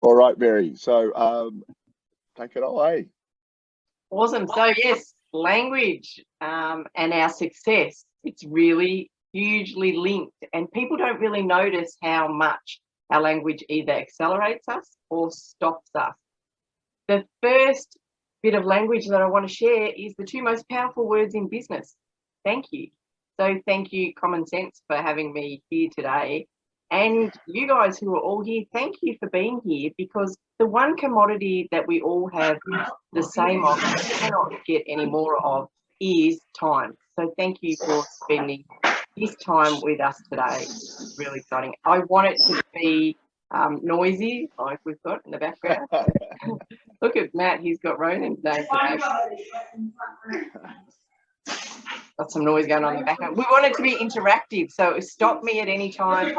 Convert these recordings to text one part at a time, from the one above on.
All right, Mary. So take it away. Awesome. So yes, language and our success, it's really hugely linked, and people don't really notice how much our language either accelerates us or stops us. The first bit of language that I want to share is the two most powerful words in business. Thank you. So thank you, Common Sense, for having me here today. And you guys who are all here, thank you for being here, because the one commodity that we all have the same of, cannot get any more of, is time. So thank you for spending this time with us today. It's really exciting. I want it to be noisy, like we've got in the background. Look at Matt, he's got Ronan's name today. Got some noise going on in the background. We want it to be interactive, so stop me at any time,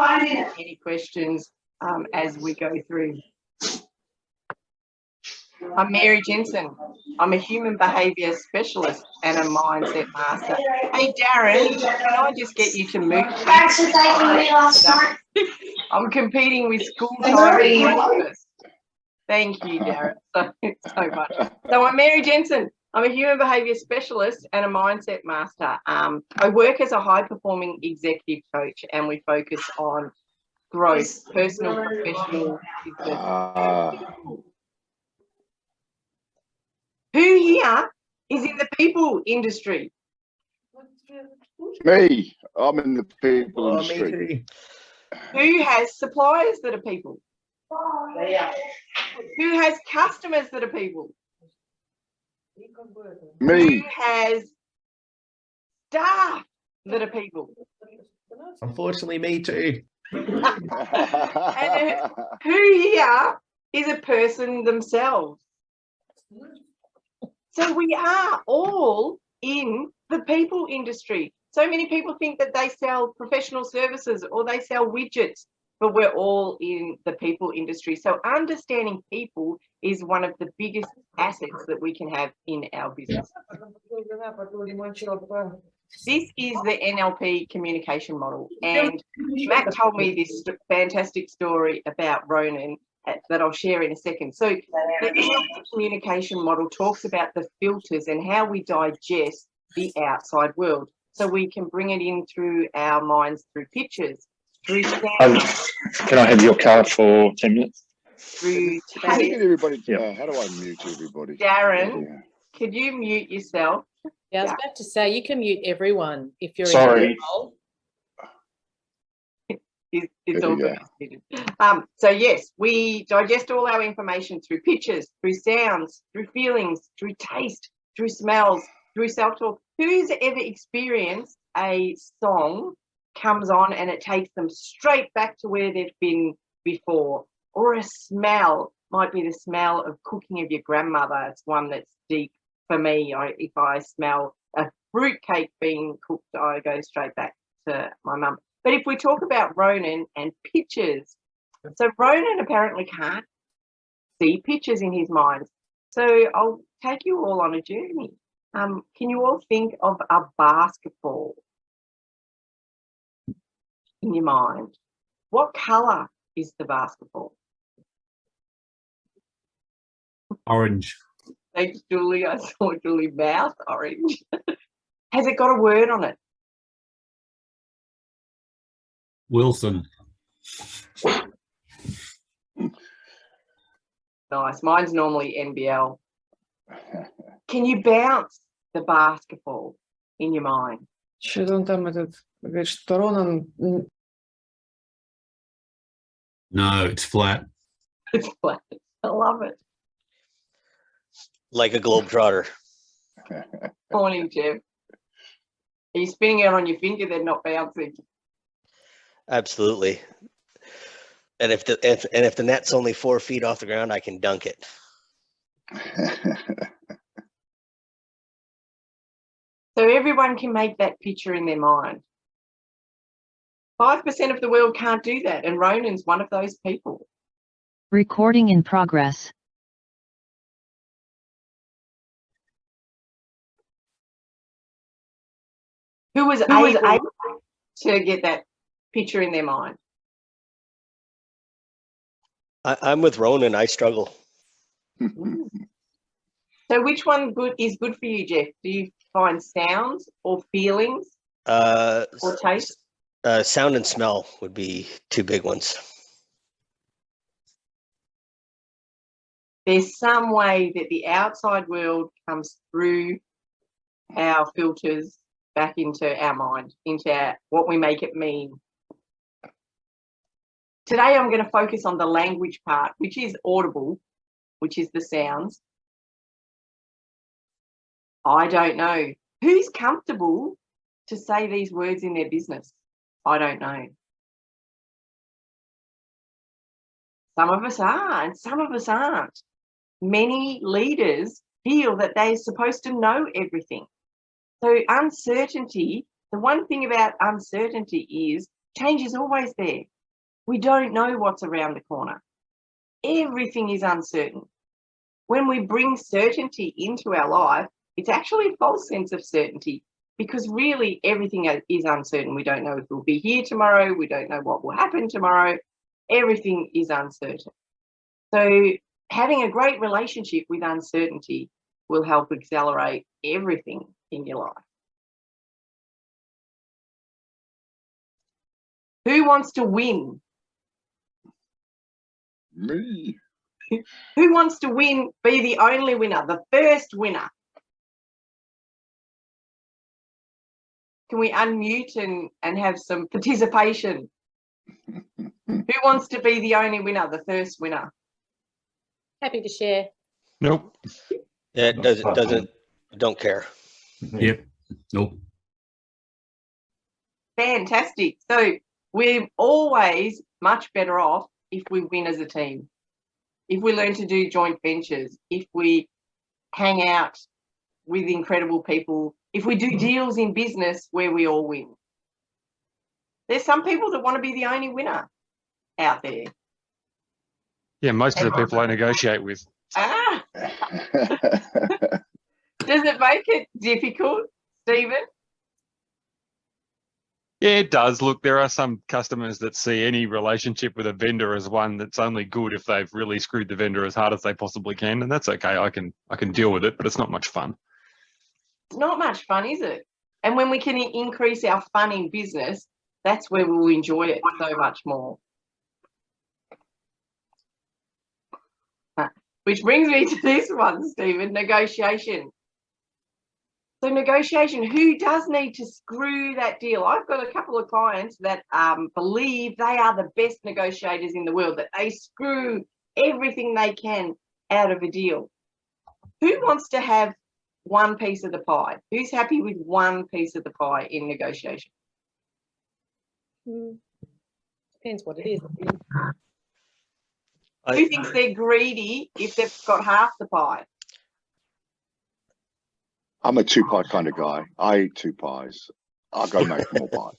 any questions as we go through. I'm Mary Jensen. I'm a human behaviour specialist and a mindset master. Hey, Darren, can I just get you to move? Thanks for taking me last night. I'm competing with school time and breakfast. Thank you, Darren, so much. So I'm Mary Jensen. I'm a human behaviour specialist and a mindset master. I work as a high-performing executive coach, and we focus on growth, personal, professional, business. Who here is in the people industry? Me. I'm in the people industry. Me Who has suppliers that are people? Who has customers that are people? Me. Who has staff that are people? Unfortunately, me too. And who here is a person themselves? So we are all in the people industry. So many people think that they sell professional services or they sell widgets, but we're all in the people industry. So understanding people is one of the biggest assets that we can have in our business. This is the NLP communication model, and Matt told me this fantastic story about Ronan that I'll share in a second. So the NLP communication model talks about the filters and how we digest the outside world. So we can bring it in through our minds, through pictures, through sound. Can I have your card for 10 minutes? Through Hey, taste. everybody. How do I mute everybody? Darren, could you mute yourself? Yeah, I was about to say, you can mute everyone if you're Sorry. in control. It's all good. So yes, we digest all our information through pictures, through sounds, through feelings, through taste, through smells, through self-talk. Who's ever experienced a song comes on and it takes them straight back to where they've been before? Or a smell, might be the smell of cooking of your grandmother. It's one that's deep for me. If I smell a fruitcake being cooked, I go straight back to my mum. But if we talk about Ronan and pictures, so Ronan apparently can't see pictures in his mind. So I'll take you all on a journey. Can you all think of a basketball in your mind? What colour is the basketball? Orange. Thanks, Julie. I saw Julie mouth orange. Has it got a word on it? Wilson. Nice. Mine's normally NBL. Can you bounce the basketball in your mind? Что он там говорит, что Ронан. No, it's flat. It's flat. I love it. Like a globetrotter. Morning, Jeff. Are you spinning it on your finger then, not bouncing? Absolutely. And if the net's only 4 feet off the ground, I can dunk it. So everyone can make that picture in their mind. 5% of the world can't do that, and Ronan's one of those people. Recording in progress. Who was able to get that picture in their mind? I'm with Ronan. I struggle. So which one is good for you, Jeff? Do you find sounds or feelings or taste? Sound and smell would be two big ones. There's some way that the outside world comes through our filters back into our mind, into what we make it mean. Today, I'm going to focus on the language part, which is audible, which is the sounds. I don't know. Who's comfortable to say these words in their business? I don't know. Some of us are, and some of us aren't. Many leaders feel that they're supposed to know everything. So uncertainty, the one thing about uncertainty is change is always there. We don't know what's around the corner. Everything is uncertain. When we bring certainty into our life, it's actually a false sense of certainty because really everything is uncertain. We don't know if we'll be here tomorrow. We don't know what will happen tomorrow. Everything is uncertain. So having a great relationship with uncertainty will help accelerate everything in your life. Who wants to win? Me. Who wants to win, be the only winner, the first winner? Can we unmute and have some participation? Who wants to be the only winner, the first winner? Happy to share. Nope. Yeah, it doesn't, don't care. Yep. Nope. Fantastic. So we're always much better off if we win as a team. If we learn to do joint ventures, if we hang out with incredible people, if we do deals in business where we all win. There's some people that want to be the only winner out there. Yeah, most of the people I negotiate with. Ah, does it make it difficult, Stephen? Yeah, it does. Look, there are some customers that see any relationship with a vendor as one that's only good if they've really screwed the vendor as hard as they possibly can, and that's okay. I can deal with it, but it's not much fun. It's not much fun, is it? And when we can increase our fun in business, that's where we'll enjoy it so much more. Which brings me to this one, Stephen, negotiation. So negotiation, who does need to screw that deal? I've got a couple of clients that believe they are the best negotiators in the world, that they screw everything they can out of a deal. Who wants to have one piece of the pie? Who's happy with one piece of the pie in negotiation? Depends what it is. Who thinks they're greedy if they've got half the pie? I'm a two-pie kind of guy. I eat two pies. I'll go make more pie.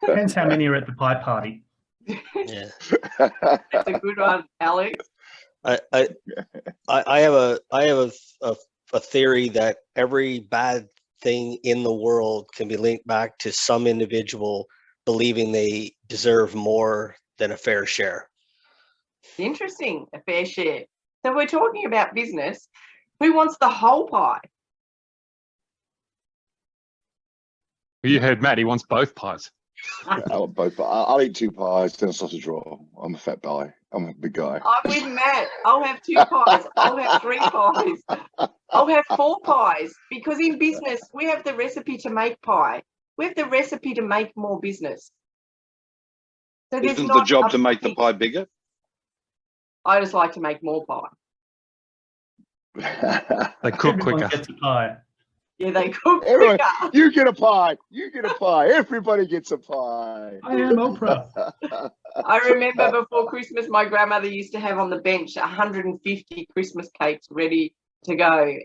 Depends how many are at the pie party. Yeah. That's a good one, Alex. I have a theory that every bad thing in the world can be linked back to some individual believing they deserve more than a fair share. Interesting, a fair share. So we're talking about business. Who wants the whole pie? You heard Matt, he wants both pies. I want both. I'll eat two pies, then a sausage roll. I'm a fat guy. I'm a big guy. I'm with Matt. I'll have two pies. I'll have three pies. I'll have four pies because in business, we have the recipe to make pie. We have the recipe to make more business. So isn't the job to make the pie bigger? I just like to make more pie. They cook Everyone quicker. gets a pie. Yeah, they cook Everyone, quicker. you get a pie. You get a pie. Everybody gets a pie. I am Oprah. I remember before Christmas, my grandmother used to have on the bench 150 Christmas cakes ready to go.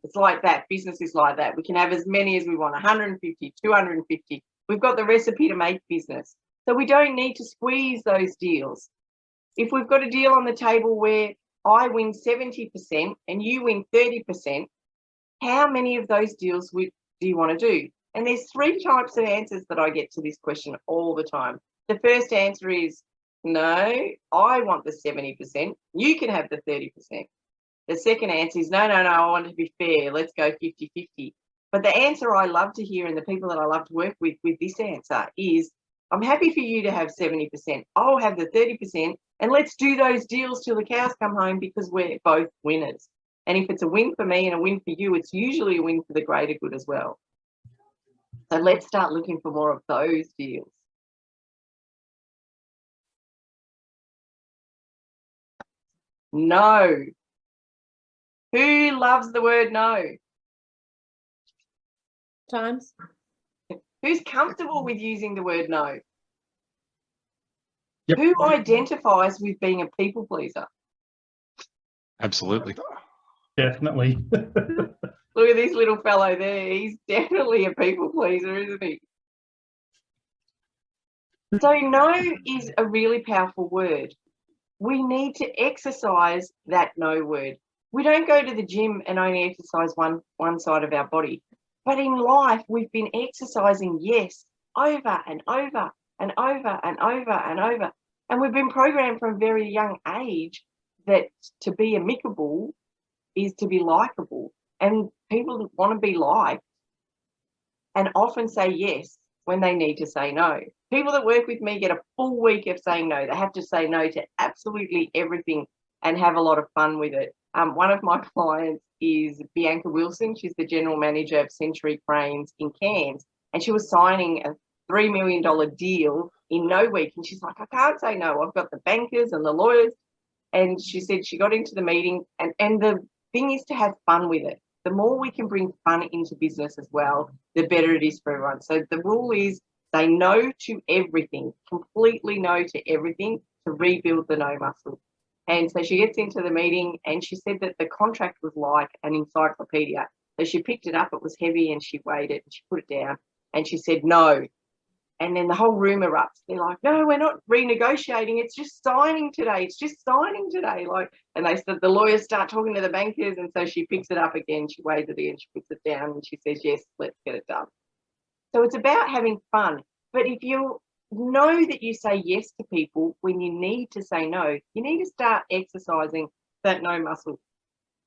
It's like that. Business is like that. We can have as many as we want, 150, 250. We've got the recipe to make business. So we don't need to squeeze those deals. If we've got a deal on the table where I win 70% and you win 30%, how many of those deals do you want to do? And there's three types of answers that I get to this question all the time. The first answer is, no, I want the 70%. You can have the 30%. The second answer is, no, I want it to be fair. Let's go 50-50. But the answer I love to hear and the people that I love to work with this answer is, I'm happy for you to have 70%. I'll have the 30%, and let's do those deals till the cows come home because we're both winners. And if it's a win for me and a win for you, it's usually a win for the greater good as well. So let's start looking for more of those deals. No. Who loves the word no? Times. Who's comfortable with using the word no? Yep. Who identifies with being a people pleaser? Absolutely. Definitely. Look at this little fellow there. He's definitely a people pleaser, isn't he? So no is a really powerful word. We need to exercise that no word. We don't go to the gym and only exercise one side of our body. But in life, we've been exercising yes over and over and over and over and over. And we've been programmed from a very young age that to be amicable is to be likable. And people want to be liked and often say yes when they need to say no. People that work with me get a full week of saying no. They have to say no to absolutely everything and have a lot of fun with it. One of my clients is Bianca Wilson. She's the general manager of Century Cranes in Cairns, and she was signing a $3 million deal in no week. And she's like, I can't say no. I've got the bankers and the lawyers. And she said she got into the meeting, and the thing is to have fun with it. The more we can bring fun into business as well, the better it is for everyone. So the rule is say no to everything, completely no to everything to rebuild the no muscle. And so she gets into the meeting and she said that the contract was like an encyclopedia. So she picked it up, it was heavy, and she weighed it and she put it down and she said no. And then the whole room erupts. They're like, no, we're not renegotiating. It's just signing today. It's just signing today. And they said the lawyers start talking to the bankers. And so she picks it up again. She weighs it in. She puts it down and she says, yes, let's get it done. So it's about having fun. But if you know that you say yes to people when you need to say no, you need to start exercising that no muscle.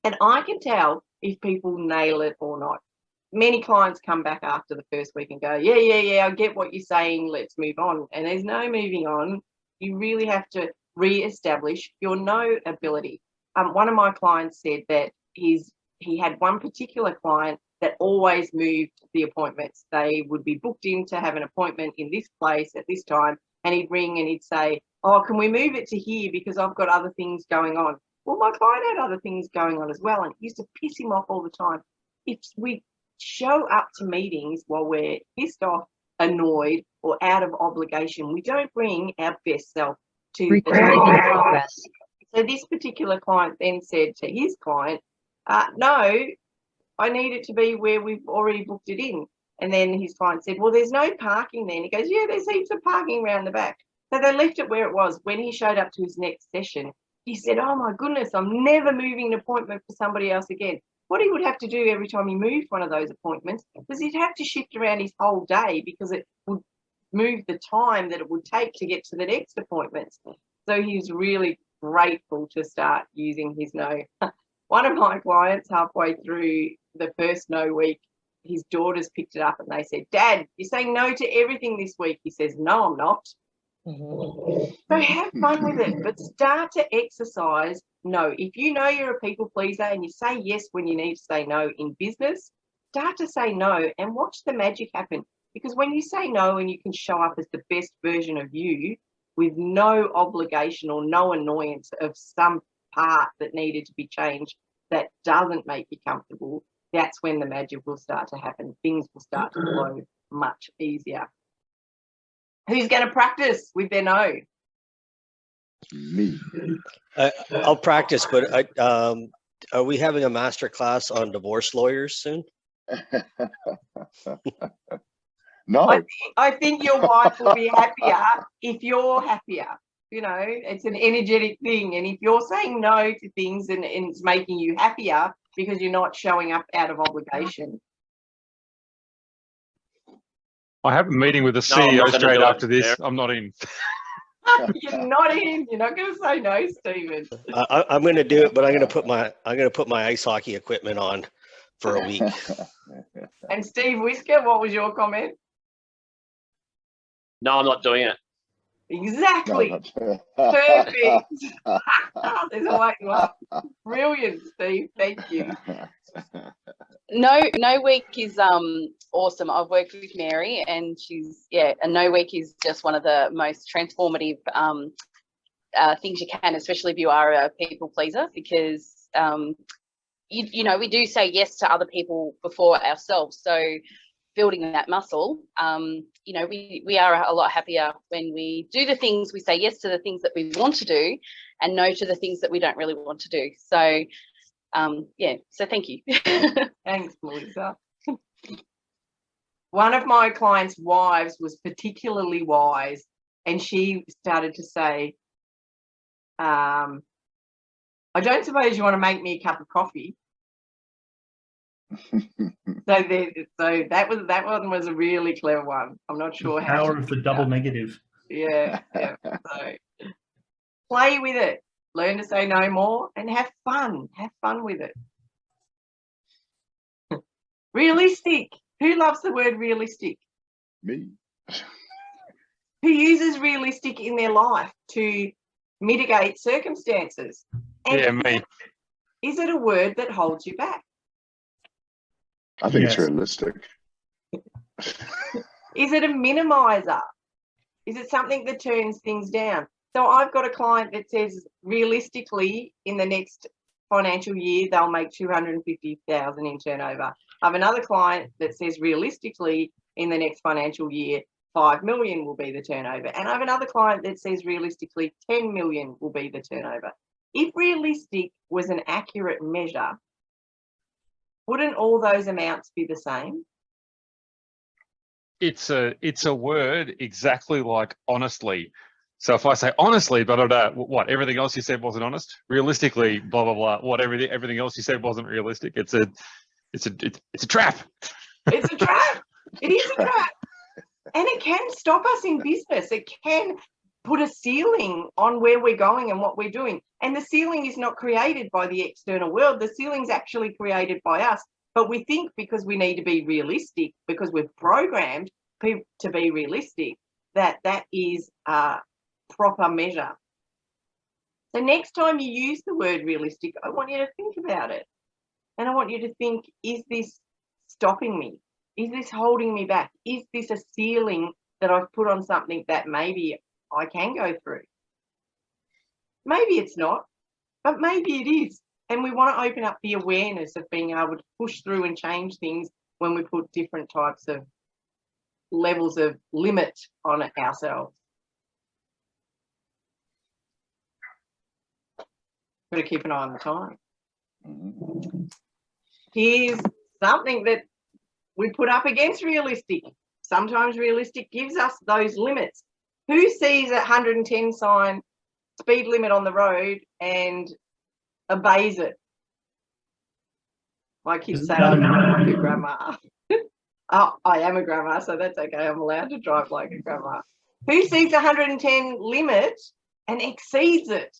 And I can tell if people nail it or not. Many clients come back after the first week and go, yeah, I get what you're saying, let's move on. And there's no moving on. You really have to re-establish your no ability. One of my clients said that he had one particular client that always moved the appointments. They would be booked in to have an appointment in this place at this time, and he'd ring and he'd say, oh, can we move it to here because I've got other things going on. Well, my client had other things going on as well, and it used to piss him off all the time. If we show up to meetings while we're pissed off, annoyed, or out of obligation, we don't bring our best self to Recording in progress. So this particular client then said to his client, no, I need it to be where we've already booked it in. And then his client said, well, there's no parking there. And he goes, yeah, there's heaps of parking around the back. So they left it where it was. When he showed up to his next session, he said, oh my goodness, I'm never moving an appointment for somebody else again. What he would have to do every time he moved one of those appointments was he'd have to shift around his whole day because it would move the time that it would take to get to the next appointments. So he's really grateful to start using his no. One of my clients, halfway through the first no week, his daughters picked it up and they said, Dad, you're saying no to everything this week. He says, no, I'm not. So have fun with it, but start to exercise no. If you know you're a people pleaser and you say yes when you need to say no in business, start to say no and watch the magic happen. Because when you say no and you can show up as the best version of you with no obligation or no annoyance of some part that needed to be changed that doesn't make you comfortable, that's when the magic will start to happen. Things will start to flow much easier. Who's going to practice with their no? Me. I'll practice, but are we having a masterclass on divorce lawyers soon? No. I think your wife will be happier if you're happier. You know, it's an energetic thing. And if you're saying no to things and it's making you happier because you're not showing up out of obligation. I have a meeting with the No, I'm CEO not gonna straight do it. after this. There. I'm not in. You're not in. You're not going to say no, Stephen. I'm going to do it, but I'm going to put my ice hockey equipment on for a week. And Steve Whisker, what was your comment? No, I'm not doing it. Exactly. No, Perfect. There's a way you are. Brilliant, Steve. Thank you. No week is awesome. I've worked with Mary, and a no week is just one of the most transformative things you can, especially if you are a people pleaser, because you know, we do say yes to other people before ourselves. So building that muscle, you know, we are a lot happier when we do the things, we say yes to the things that we want to do and no to the things that we don't really want to do. So yeah, so thank you. Thanks, Melissa. One of my clients' wives was particularly wise, and she started to say, I don't suppose you want to make me a cup of coffee. So that one was a really clever one. I'm not sure The how. power of the double negative. Yeah. So play with it. Learn to say no more and have fun. Have fun with it. Realistic. Who loves the word realistic? Me. Who uses realistic in their life to mitigate circumstances? And Yeah, me. Is it a word that holds you back? I think Yes. it's realistic. Is it a minimizer? Is it something that turns things down? So I've got a client that says realistically in the next financial year they'll make 250,000 in turnover. I have another client that says realistically in the next financial year 5 million will be the turnover. And I have another client that says realistically 10 million will be the turnover. If realistic was an accurate measure, wouldn't all those amounts be the same? It's a word exactly like honestly. So if I say honestly, blah, blah, blah, what, everything else you said wasn't honest? Realistically, blah, blah, blah, what, everything else you said wasn't realistic. It's a trap. It's a trap. It is a trap. And it can stop us in business. It can put a ceiling on where we're going and what we're doing. And the ceiling is not created by the external world. The ceiling's actually created by us. But we think because we need to be realistic, because we're programmed to be realistic, that is a proper measure. So next time you use the word realistic, I want you to think about it. And I want you to think, is this stopping me? Is this holding me back? Is this a ceiling that I've put on something that maybe I can go through? Maybe it's not, but maybe it is. And we want to open up the awareness of being able to push through and change things when we put different types of levels of limit on ourselves. Got to keep an eye on the time. Here's something that we put up against realistic. Sometimes realistic gives us those limits. Who sees a 110 sign speed limit on the road and obeys it? My kids say I'm like a grandma. Oh, I am a grandma, so that's okay. I'm allowed to drive like a grandma. Who sees 110 limit and exceeds it?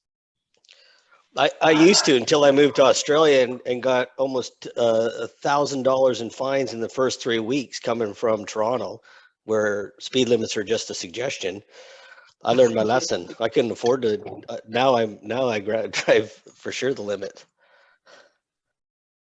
I used to, until I moved to Australia and got almost $1,000 in fines in the first 3 weeks coming from Toronto, where speed limits are just a suggestion. I learned my lesson. I couldn't afford to. Now I drive for sure the limit.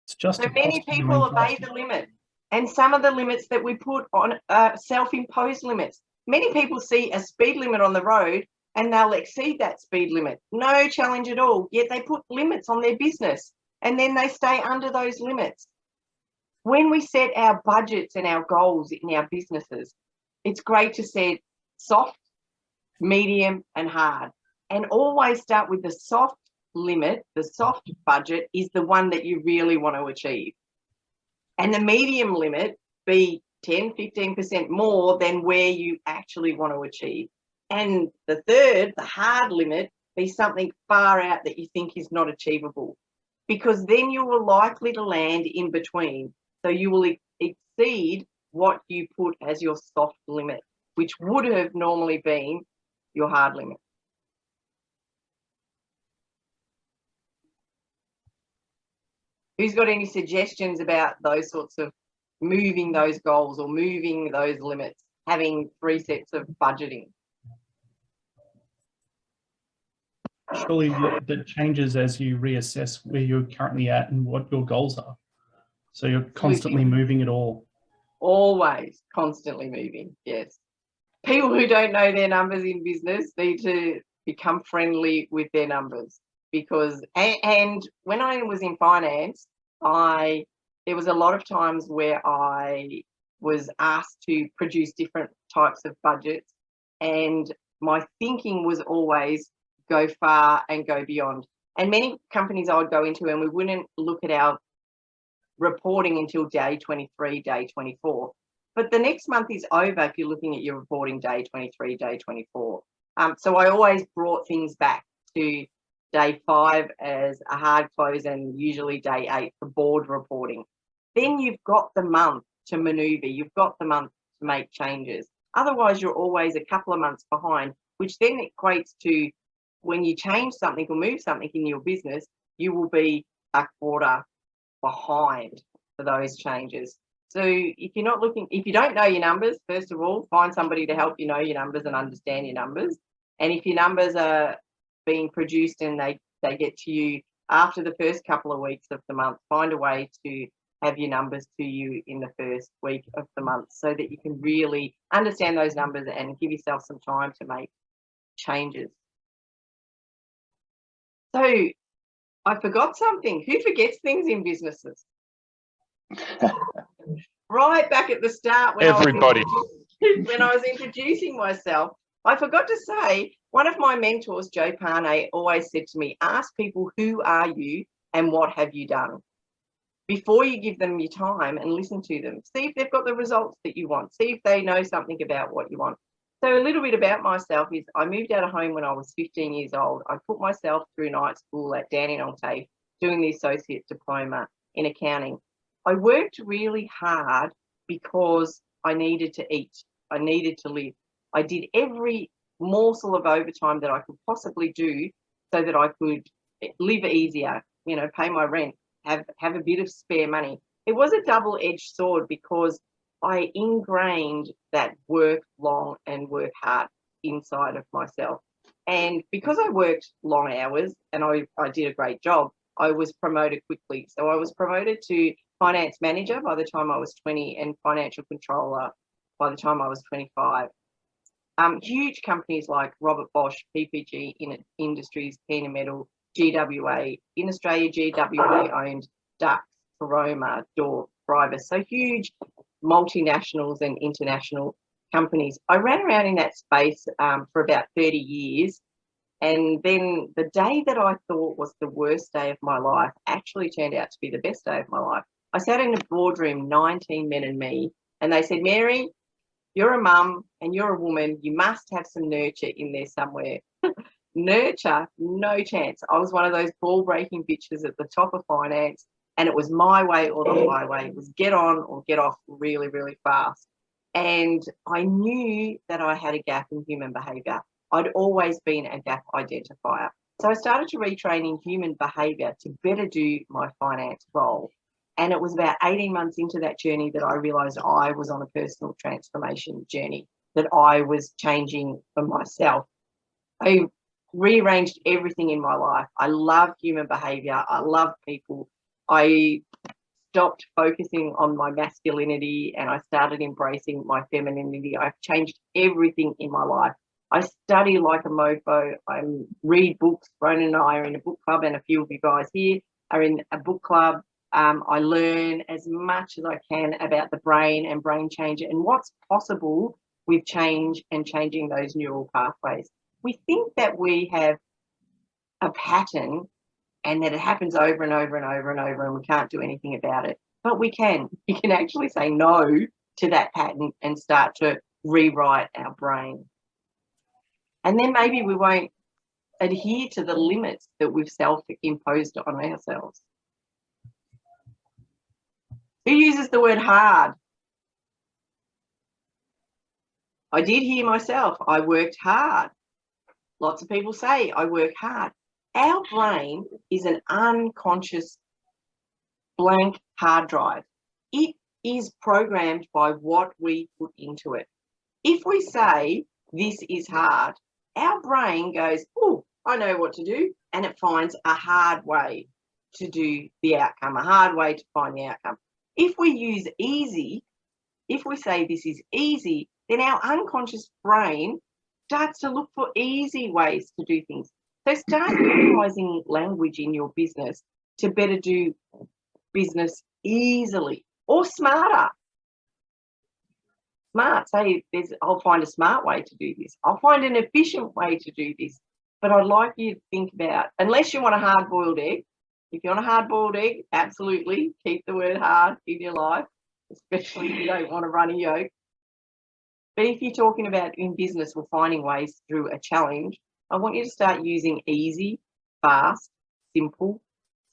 It's just so many people obey the limit, and some of the limits that we put on are self-imposed limits. Many people see a speed limit on the road and they'll exceed that speed limit. No challenge at all. Yet they put limits on their business and then they stay under those limits. When we set our budgets and our goals in our businesses, it's great to set soft, medium, and hard. And always start with the soft limit. The soft budget is the one that you really want to achieve. And the medium limit be 10, 15% more than where you actually want to achieve. And the third, the hard limit, be something far out that you think is not achievable, because then you are likely to land in between. So you will exceed what you put as your soft limit, which would have normally been your hard limit. Who's got any suggestions about those sorts of moving those goals or moving those limits, having 3 sets of budgeting? Surely that changes as you reassess where you're currently at and what your goals are. So you're constantly moving it all. Always constantly moving, yes. People who don't know their numbers in business need to become friendly with their numbers, because, and when I was in finance, there was a lot of times where I was asked to produce different types of budgets, and my thinking was always go far and go beyond. And many companies I would go into, and we wouldn't look at our reporting until day 23, day 24. But the next month is over if you're looking at your reporting day 23, day 24. So I always brought things back to day 5 as a hard close, and usually day 8 for board reporting. Then you've got the month to maneuver. You've got the month to make changes. Otherwise, you're always a couple of months behind, which then equates to when you change something or move something in your business, you will be a quarter behind for those changes. So if you're not looking, if you don't know your numbers, first of all, find somebody to help you know your numbers and understand your numbers. And if your numbers are being produced and they get to you after the first couple of weeks of the month, find a way to have your numbers to you in the first week of the month so that you can really understand those numbers and give yourself some time to make changes. So I forgot something. Who forgets things in businesses? Right back at the start, when Everybody. when I was introducing myself, I forgot to say, one of my mentors, Joe Parnay, always said to me, ask people, who are you and what have you done? Before you give them your time, and listen to them. See if they've got the results that you want. See if they know something about what you want. So a little bit about myself is I moved out of home when I was 15 years old. I put myself through night school at Denotes doing the associate diploma in accounting. I worked really hard because I needed to eat. I needed to live. I did every morsel of overtime that I could possibly do so that I could live easier, you know, pay my rent, have a bit of spare money. It was a double-edged sword because I ingrained that work long and work hard inside of myself. And because I worked long hours and I did a great job, I was promoted quickly. So I was promoted to finance manager by the time I was 20 and financial controller by the time I was 25. Huge companies like Robert Bosch, PPG Industries, Keener Metal, GWA. In Australia, GWA owned Dux, Caroma, Dorf, Privis. So huge multinationals and international companies. I ran around in that space for about 30 years. And then the day that I thought was the worst day of my life actually turned out to be the best day of my life. I sat in a boardroom, 19 men and me, and they said, Mary, you're a mum and you're a woman. You must have some nurture in there somewhere. Nurture, no chance. I was one of those ball-breaking bitches at the top of finance, and it was my way or the highway. It was get on or get off really, really fast. And I knew that I had a gap in human behaviour. I'd always been a gap identifier. So I started to retrain in human behaviour to better do my finance role. And it was about 18 months into that journey that I realised I was on a personal transformation journey, that I was changing for myself. I rearranged everything in my life. I love human behaviour. I love people. I stopped focusing on my masculinity and I started embracing my femininity. I've changed everything in my life. I study like a mofo. I read books. Ronan and I are in a book club, and a few of you guys here are in a book club. I learn as much as I can about the brain and brain change and what's possible with change and changing those neural pathways. We think that we have a pattern and that it happens over and over and over and over and we can't do anything about it. But we can. You can actually say no to that pattern and start to rewrite our brain. And then maybe we won't adhere to the limits that we've self-imposed on ourselves. Who uses the word hard? I did hear myself. I worked hard. Lots of people say, I work hard. Our brain is an unconscious blank hard drive. It is programmed by what we put into it. If we say this is hard, our brain goes, oh, I know what to do, and it finds a hard way to do the outcome, a hard way to find the outcome. If we use easy, if we say this is easy, then our unconscious brain starts to look for easy ways to do things. So start utilizing language in your business to better do business easily or smarter. Smart, say I'll find a smart way to do this. I'll find an efficient way to do this. But I'd like you to think about, unless you want a hard-boiled egg, if you want a hard-boiled egg, absolutely keep the word hard in your life, especially if you don't want to run a yolk. But if you're talking about in business or finding ways through a challenge, I want you to start using easy, fast, simple,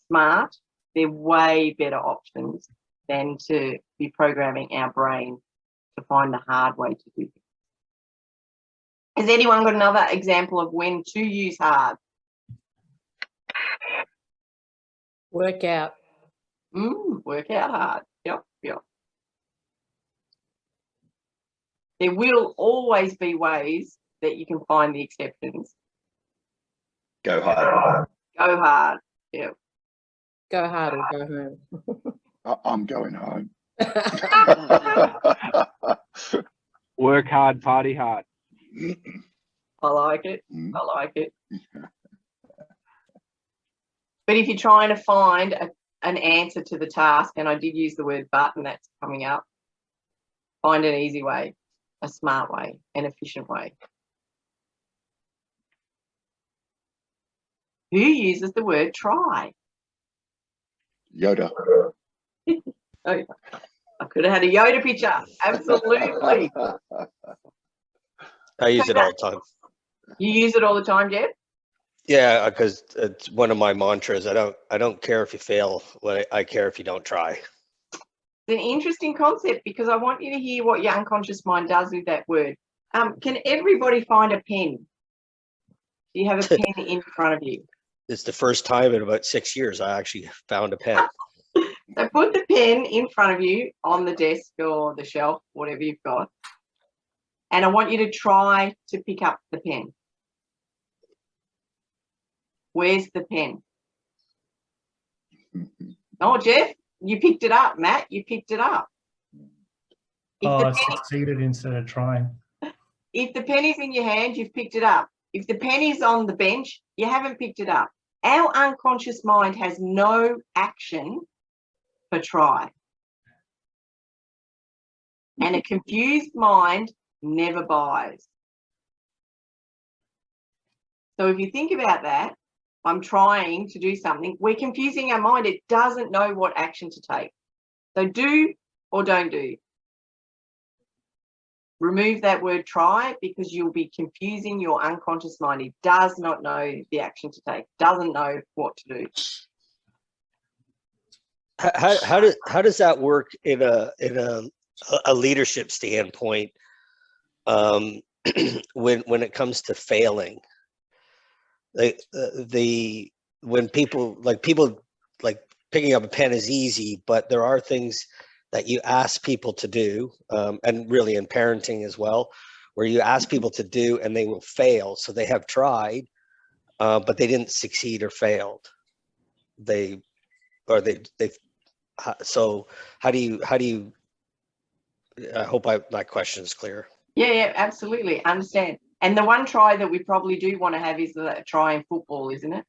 smart. They're way better options than to be programming our brain to find the hard way to do things. Has anyone got another example of when to use hard? Work out. Work out hard. Yep. There will always be ways that you can find the exceptions. Go hard. Go hard. Yep. Go hard or go home. I'm going home. Work hard, party hard. I like it. I like it. But if you're trying to find an answer to the task, and I did use the word but, and that's coming up, find an easy way, a smart way, an efficient way. Who uses the word try? Yoda. Oh, I could have had a Yoda picture. Absolutely. I use it all the time. You use it all the time, Jeff? Yeah, because it's one of my mantras. I don't care if you fail. I care if you don't try. It's an interesting concept because I want you to hear what your unconscious mind does with that word. Can everybody find a pen? Do you have a pen in front of you? It's the first time in about 6 years I actually found a pen. So put the pen in front of you on the desk or the shelf, whatever you've got. And I want you to try to pick up the pen. Where's the pen? Oh, Jeff, you picked it up. Matt, you picked it up. I succeeded instead of trying. If the pen is in your hand, you've picked it up. If the pen is on the bench, you haven't picked it up. Our unconscious mind has no action for try. And a confused mind never buys. So if you think about that, I'm trying to do something, we're confusing our mind. It doesn't know what action to take. So do or don't do. Remove that word try because you'll be confusing your unconscious mind. It does not know the action to take, doesn't know what to do. How does that work in a leadership standpoint when it comes to failing? When people like picking up a pen is easy, but there are things that you ask people to do, and really in parenting as well, where you ask people to do and they will fail. So they have tried, but they didn't succeed or failed. So how do you? I hope my question is clear. Yeah, absolutely. Understand. And the one try that we probably do want to have is the try in football, isn't it?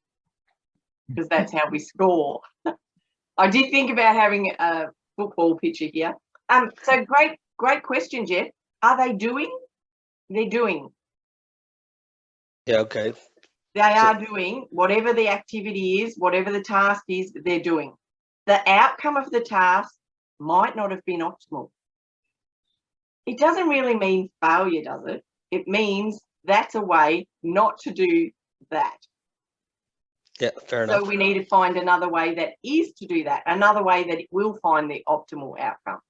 Because that's how we score. I did think about having a football picture here. So great question, Jeff. Are they doing? They're doing. Yeah, okay. They are doing whatever the activity is, whatever the task is, they're doing. The outcome of the task might not have been optimal. It doesn't really mean failure, does it? It means that's a way not to do that. Yeah, fair enough. So we need to find another way that is to do that, another way that it will find the optimal outcome.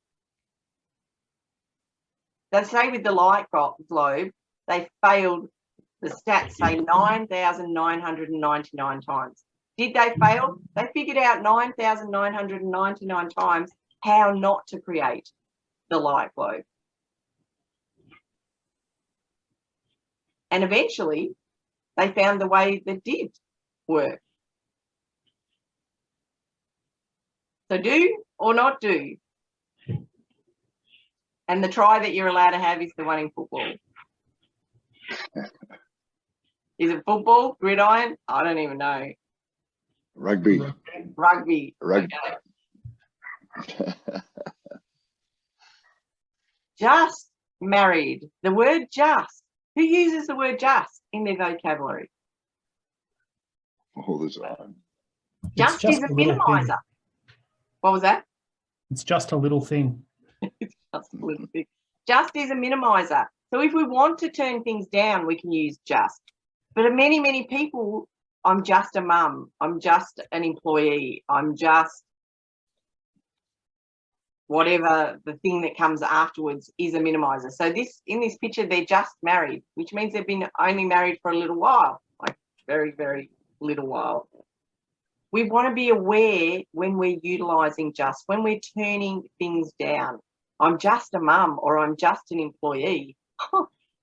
So say with the light globe, they failed The stats say 9,999 times. Did they fail? They figured out 9,999 times how not to create the light globe. And eventually, they found the way that did work. So do or not do. And the try that you're allowed to have is the one in football. Is it football, gridiron? I don't even know. Rugby. Rugby. Rugby. Okay. Just married. The word just. Who uses the word just in their vocabulary? All the time. Just is a minimizer. What was that? It's just a little thing. It's just a little thing. Just is a minimizer. So if we want to turn things down, we can use just. But many, many people, I'm just a mum. I'm just an employee. I'm just whatever the thing that comes afterwards is a minimizer. So in this picture, they're just married, which means they've been only married for a little while, like very, very little while. We want to be aware when we're utilising just, when we're turning things down. I'm just a mum, or I'm just an employee.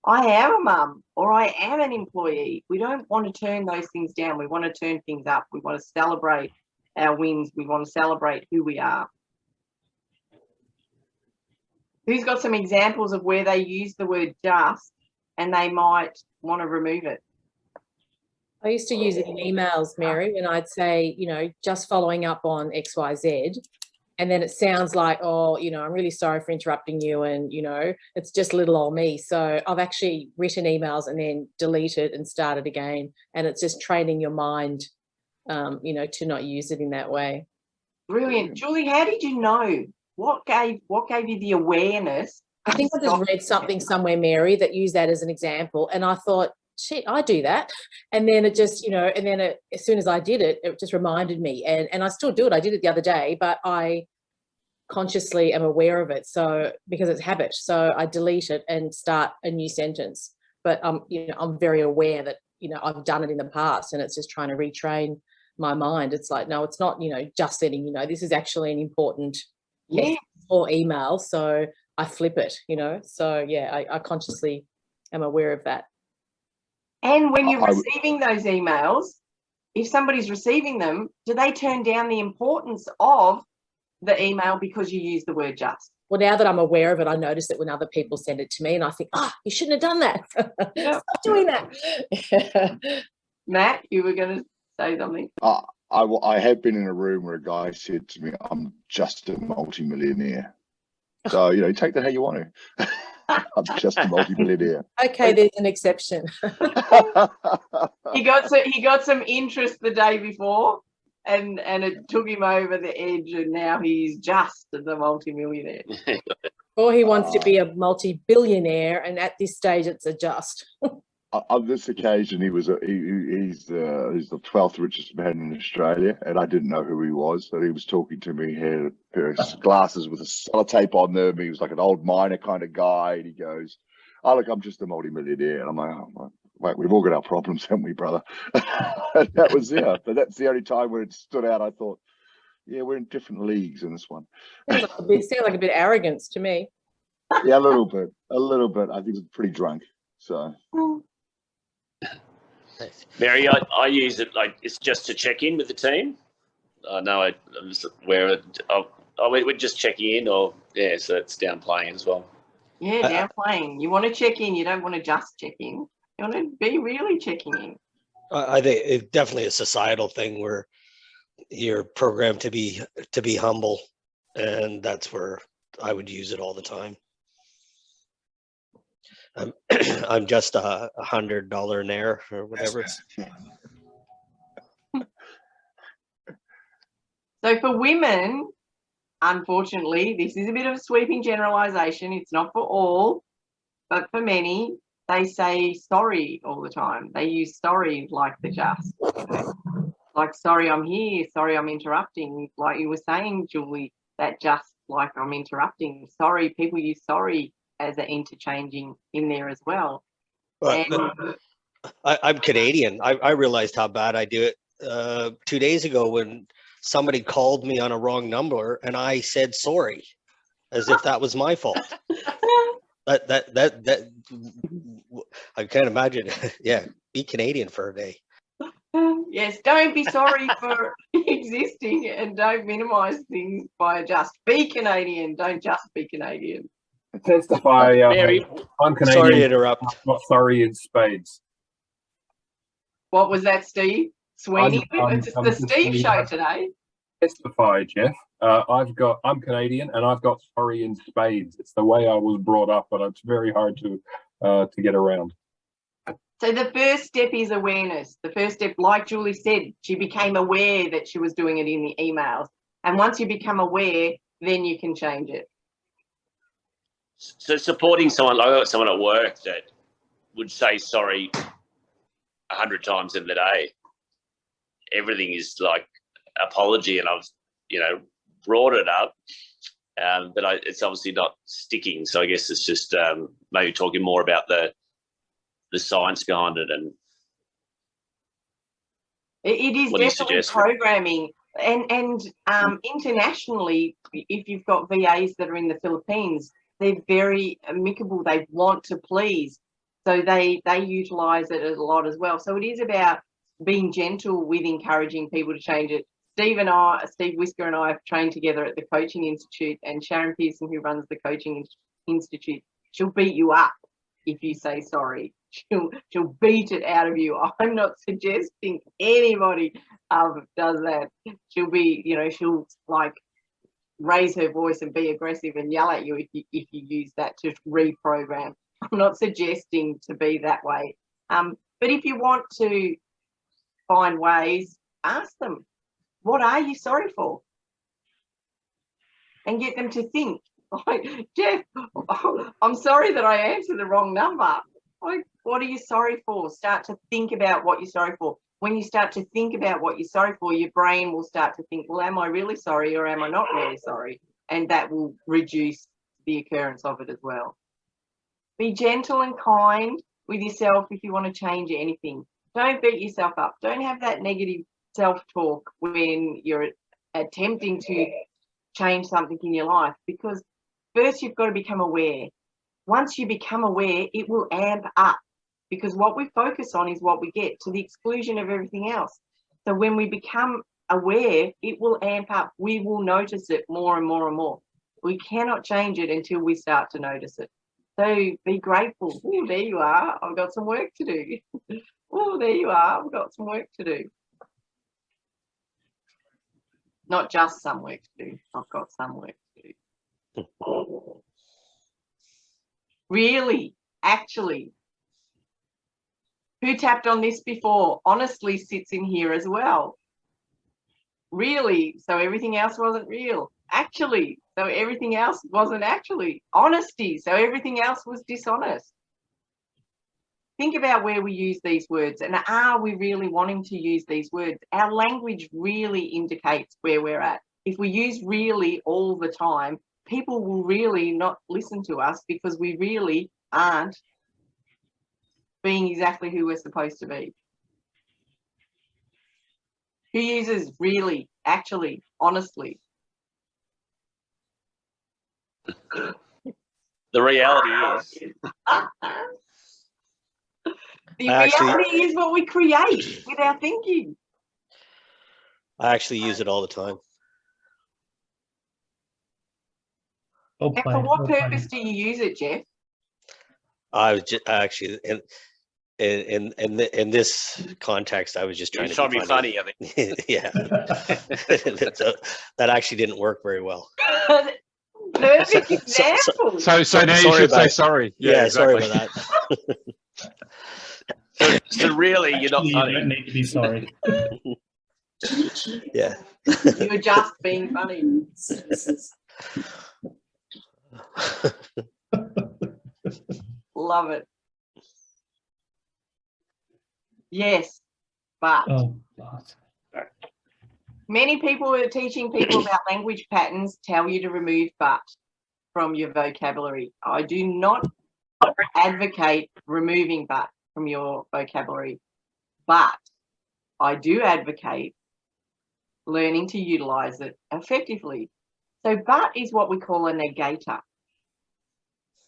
I am a mum, or I am an employee. We don't want to turn those things down. We want to turn things up. We want to celebrate our wins. We want to celebrate who we are. Who's got some examples of where they use the word just and they might want to remove it? I used to use it in emails, Mary, when I'd say, you know, just following up on XYZ. And then it sounds like, oh, you know, I'm really sorry for interrupting you. And, you know, it's just little old me. So I've actually written emails and then deleted and started again. And it's just training your mind, you know, to not use it in that way. Brilliant. Julie, how did you know? What gave you the awareness? I think I just read something somewhere, Mary, that used that as an example. And I thought, shit, I do that. And then it just, you know, and then as soon as I did it, it just reminded me. And I still do it. I did it the other day, but I consciously am aware of it. So because it's habit. So I delete it and start a new sentence. But you know, I'm very aware that, you know, I've done it in the past and it's just trying to retrain my mind. It's like, no, it's not, you know, just letting you know, this is actually an important message or email. So I flip it, you know. So yeah, I consciously am aware of that. And when you're receiving those emails, if somebody's receiving them, do they turn down the importance of the email because you use the word just? Well, now that I'm aware of it, I notice it when other people send it to me and I think, you shouldn't have done that. Stop doing that. Matt, you were going to say something? I have been in a room where a guy said to me, I'm just a multimillionaire. So, you know, take that how you want to. I'm just a multimillionaire. Okay, there's an exception. He got some interest the day before and it took him over the edge and now he's just the multimillionaire. Or he wants to be a multi-billionaire and at this stage it's a just. On this occasion, he's the 12th richest man in Australia, and I didn't know who he was. And he was talking to me. He had a pair of glasses with a sellotape on them. He was like an old miner kind of guy, and he goes, "Oh, look, I'm just a multimillionaire." And I'm like, "Oh, mate, we've all got our problems, haven't we, brother?" And that was it. But that's the only time where it stood out. I thought, yeah, we're in different leagues in this one. Sounds like a bit arrogance to me. Yeah, a little bit. I think he's pretty drunk. So. Mary, I use it like it's just to check in with the team. I know I'm just aware of it. We're just checking in, or so it's downplaying as well. Yeah, downplaying. You want to check in. You don't want to just check in. You want to be really checking in. I think it's definitely a societal thing where you're programmed to be humble, and that's where I would use it all the time. I'm just a $100 nair or whatever. So for women, unfortunately, this is a bit of a sweeping generalization. It's not for all, but for many, they say sorry all the time. They use sorry like the just. You know? Like, sorry, I'm here. Sorry, I'm interrupting. Like you were saying, Julie, that just like I'm interrupting. Sorry, people use sorry as an interchanging in there as well. But I'm Canadian. I realized how bad I do it 2 days ago when somebody called me on a wrong number and I said sorry, as if that was my fault. That I can't imagine. Yeah, be Canadian for a day. Yes, don't be sorry for existing, and don't minimize things by just be Canadian. Don't just be Canadian. Testify. Mary, I'm Canadian. Sorry to interrupt. I'm not sorry in spades. What was that, Steve? Sweeney? It's the Steve show today. Testify, Jeff. I'm Canadian and I've got sorry in spades. It's the way I was brought up, but it's very hard to get around. So the first step is awareness. The first step, like Julie said, she became aware that she was doing it in the emails. And once you become aware, then you can change it. So supporting someone, I got someone at work that would say sorry 100 times in the day. Everything is like apology, and I've, brought it up, but it's obviously not sticking. So I guess it's just maybe talking more about the science behind it. And it is definitely programming. And internationally, if you've got VAs that are in the Philippines, they're very amicable. They want to please. So they utilize it a lot as well. So it is about being gentle with encouraging people to change it. Steve Whisker and I have trained together at the Coaching Institute, and Sharon Pearson, who runs the Coaching Institute, she'll beat you up if you say sorry. She'll beat it out of you. I'm not suggesting anybody does that. She'll be, she'll like raise her voice and be aggressive and yell at you if you use that to reprogram. I'm not suggesting to be that way. But if you want to find ways, ask them, what are you sorry for? And get them to think. Like, Jeff, I'm sorry that I answered the wrong number. Like, what are you sorry for? Start to think about what you're sorry for. When you start to think about what you're sorry for, your brain will start to think, well, am I really sorry or am I not really sorry? And that will reduce the occurrence of it as well. Be gentle and kind with yourself if you want to change anything. Don't beat yourself up. Don't have that negative self-talk when you're attempting to change something in your life, because first you've got to become aware. Once you become aware, it will amp up, because what we focus on is what we get, to the exclusion of everything else. So when we become aware, it will amp up. We will notice it more and more and more. We cannot change it until we start to notice it. So be grateful. Oh, there you are. I've got some work to do. Oh, there you are. I've got some work to do. Not just some work to do. I've got some work to do. Really, actually, who tapped on this before? Honestly sits in here as well. Really, so everything else wasn't real. Actually, so everything else wasn't actually. Honesty, so everything else was dishonest. Think about where we use these words, and are we really wanting to use these words? Our language really indicates where we're at. If we use really all the time, people will really not listen to us, because we really aren't being exactly who we're supposed to be. Who uses really, actually, honestly? The reality is. The reality is what we create with our thinking. I actually use it all the time. And for what purpose do you use it, Jeff? I was just actually in this context, I was just trying to be funny. I think. Yeah, that actually didn't work very well. Perfect example. So now you should say sorry. Yeah, exactly. sorry about that. So really, you're not funny. You don't need to be sorry. Yeah. You're just being funny. Love it. Yes, but many people who are teaching people about language patterns tell you to remove but from your vocabulary. I do not advocate removing but from your vocabulary. But I do advocate learning to utilize it effectively. So but is what we call a negator.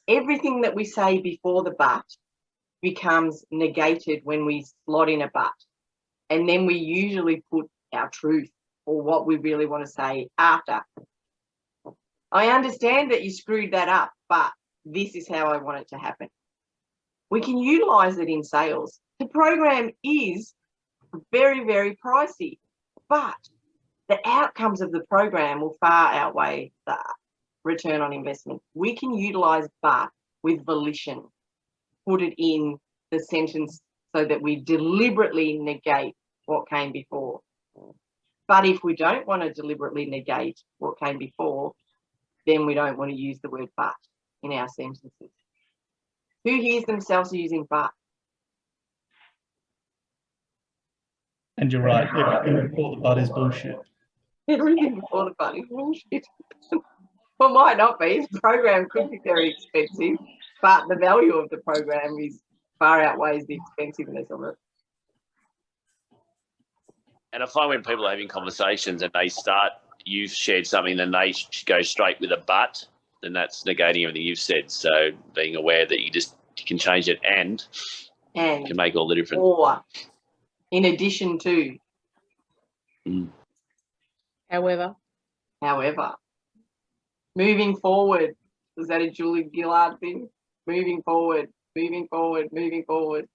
Everything that we say before the but becomes negated when we slot in a but. And then we usually put our truth or what we really want to say after. I understand that you screwed that up, but this is how I want it to happen. We can utilize it in sales. The program is very, very pricey, but the outcomes of the program will far outweigh the return on investment. We can utilize but with volition, put it in the sentence so that we deliberately negate what came before. But if we don't want to deliberately negate what came before, then we don't want to use the word but in our sentences. Who hears themselves using but? And you're right, everything before the but is bullshit. Everything before the but is bullshit. Well, might not be. The program could be very expensive, but the value of the program is far outweighs the expensiveness of it. And I find when people are having conversations and they start, you've shared something, then they go straight with a but, then that's negating everything you've said. So being aware that you can change it and can make all the difference. Or in addition to. However. Moving forward. Was that a Julie Gillard thing? Moving forward, moving forward, moving forward.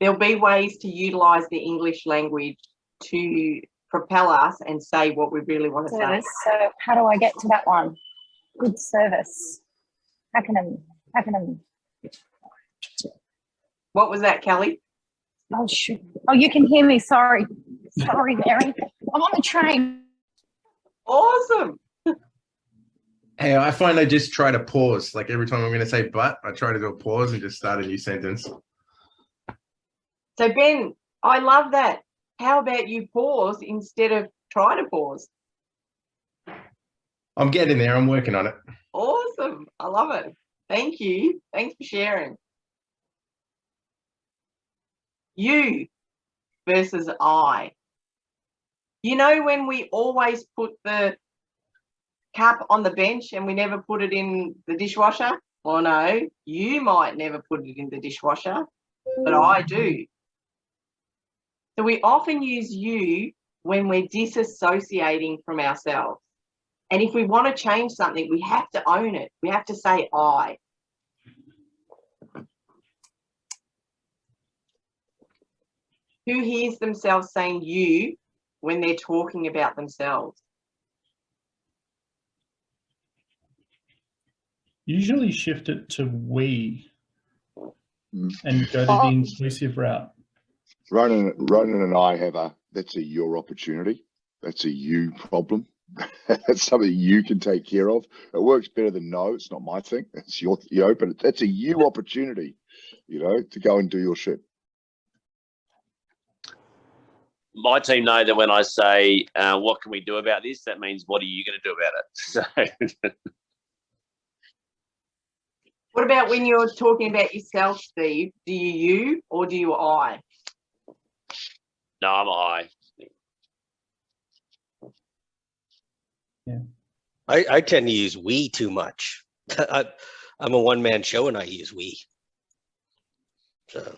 There'll be ways to utilize the English language to propel us and say what we really want to say. So how do I get to that one? Good service. How can I? What was that, Kelly? Oh, shoot. Oh, you can hear me. Sorry, Mary. I'm on the train. Awesome. Hey, I find I just try to pause. Like every time I'm going to say but, I try to do a pause and just start a new sentence. So, Ben, I love that. How about you pause instead of try to pause? I'm getting there. I'm working on it. Awesome. I love it. Thank you. Thanks for sharing. You versus I. You know when we always put the cup on the bench and we never put it in the dishwasher? Well, no, you might never put it in the dishwasher, but I do. So we often use you when we're disassociating from ourselves. And if we want to change something, we have to own it. We have to say I. Who hears themselves saying you when they're talking about themselves? Usually shift it to we and go to the inclusive route. Ronan and I have that's a your opportunity. That's a you problem. That's something you can take care of. It works better than no, it's not my thing. It's you open it. That's a you opportunity, to go and do your shit. My team know that when I say, what can we do about this? That means, what are you going to do about it? So what about when you're talking about yourself, Steve? Do you or do you I? No, I'm I. Yeah. I tend to use we too much. I'm a one-man show and I use we. So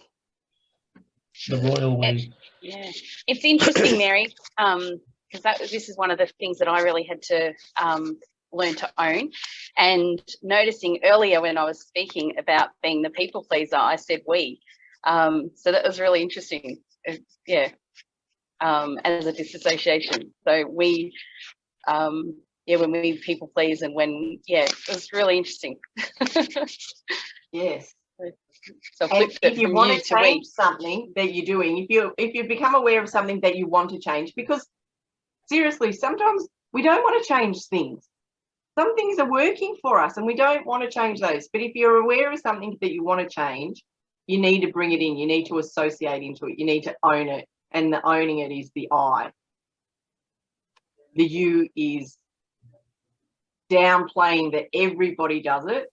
the royal we. Yeah, it's interesting, Mary, because this is one of the things that I really had to learn to own. And noticing earlier when I was speaking about being the people pleaser, I said we. So that was really interesting. Yeah, as a disassociation. So we, when we people please and when, it was really interesting. Yes. So if you want to change something that you're doing, if you become aware of something that you want to change, because seriously, sometimes we don't want to change things. Some things are working for us and we don't want to change those. But if you're aware of something that you want to change, you need to bring it in. You need to associate into it. You need to own it. And the owning it is the I. The you is downplaying that everybody does it.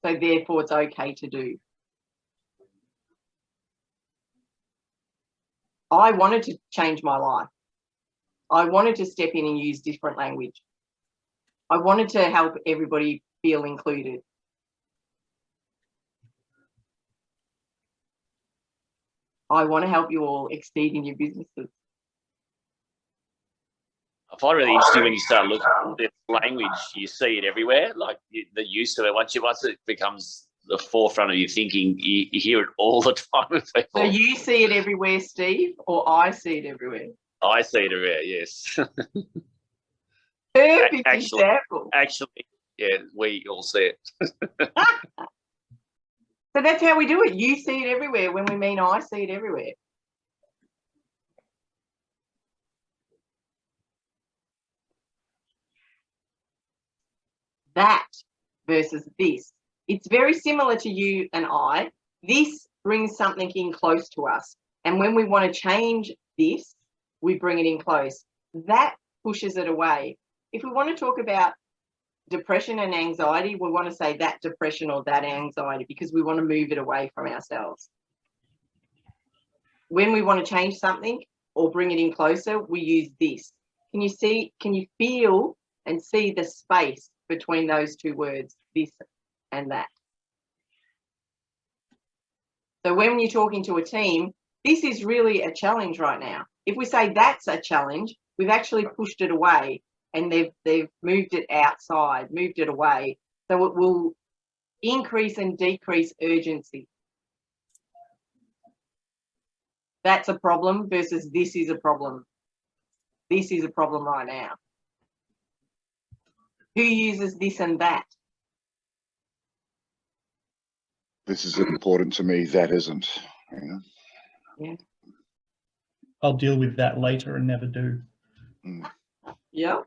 so therefore it's okay to do. I wanted to change my life. I wanted to step in and use different language. I wanted to help everybody feel included. I want to help you all exceed in your businesses. I find it really interesting when you start looking at this language, you see it everywhere, like the use of it. Once it becomes the forefront of your thinking, you hear it all the time with people. So you see it everywhere, Steve, or I see it everywhere? I see it everywhere, yes. Perfect example. Actually, yeah, we all see it. So that's how we do it. You see it everywhere when we mean I see it everywhere. That versus this. It's very similar to you and I. This brings something in close to us. And when we want to change this, we bring it in close. That pushes it away. If we want to talk about depression and anxiety, we want to say that depression or that anxiety because we want to move it away from ourselves. When we want to change something or bring it in closer, we use this. Can you feel and see the space between those two words, this and that? So when you're talking to a team, this is really a challenge right now. If we say that's a challenge, we've actually pushed it away and they've moved it outside, moved it away. So it will increase and decrease urgency. That's a problem versus this is a problem. This is a problem right now. Who uses this and that? This is important to me, that isn't. You know? Yeah. I'll deal with that later and never do. Yeah.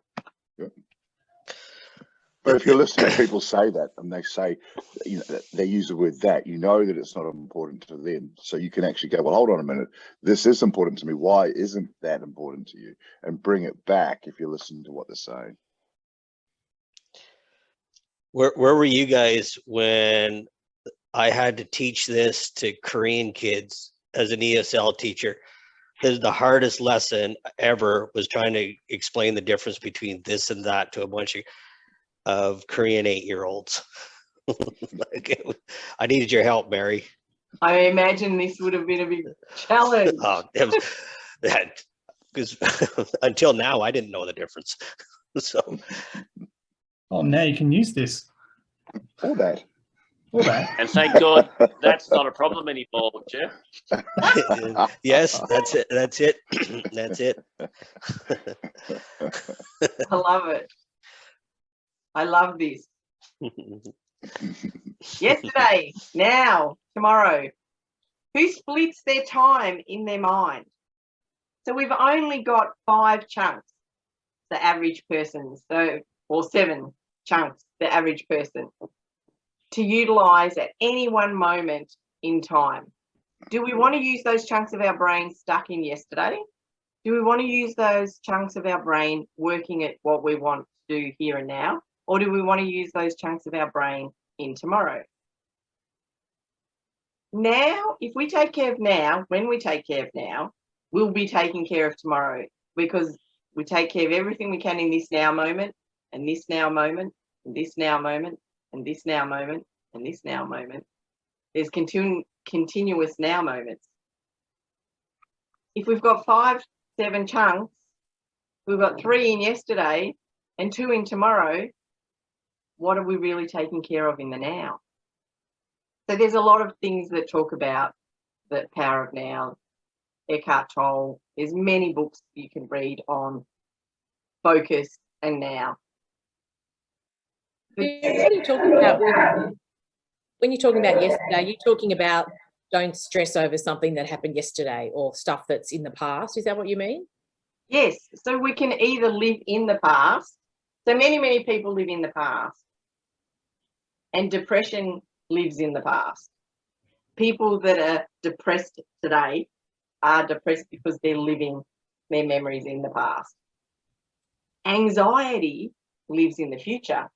But if you're listening to people say that and they say, you know, they use the word that, you know that it's not important to them. So you can actually go, well, hold on a minute. This is important to me. Why isn't that important to you? And bring it back if you listen to what they're saying. Where were you guys when I had to teach this to Korean kids as an ESL teacher? This is the hardest lesson ever, was trying to explain the difference between this and that to a bunch of Korean 8-year-olds. I needed your help, Mary. I imagine this would have been a big challenge. Oh, it was that, because until now I didn't know the difference. So. Oh, now you can use this. Or that. Or that. And thank God that's not a problem anymore, Jeff. Yes, that's it. That's it. That's it. I love it. I love this. Yesterday, now, tomorrow. Who splits their time in their mind? So we've only got 5 chunks, the average person, or 7 chunks, the average person, to utilize at any one moment in time. Do we want to use those chunks of our brain stuck in yesterday? Do we want to use those chunks of our brain working at what we want to do here and now? Or do we want to use those chunks of our brain in tomorrow? Now, if we take care of now, when we take care of now, we'll be taking care of tomorrow, because we take care of everything we can in this now moment, and this now moment, and this now moment, and this now moment, and this now moment. There's continuous now moments. If we've got 5, 7 chunks, we've got 3 in yesterday and 2 in tomorrow, what are we really taking care of in the now? So there's a lot of things that talk about the power of now. Eckhart Tolle, there's many books you can read on focus and now. What are you talking about when you're talking about yesterday? You're talking about don't stress over something that happened yesterday or stuff that's in the past. Is that what you mean? Yes. So we can either live in the past. So many people live in the past. And depression lives in the past. People that are depressed today are depressed because they're living their memories in the past. Anxiety lives in the future.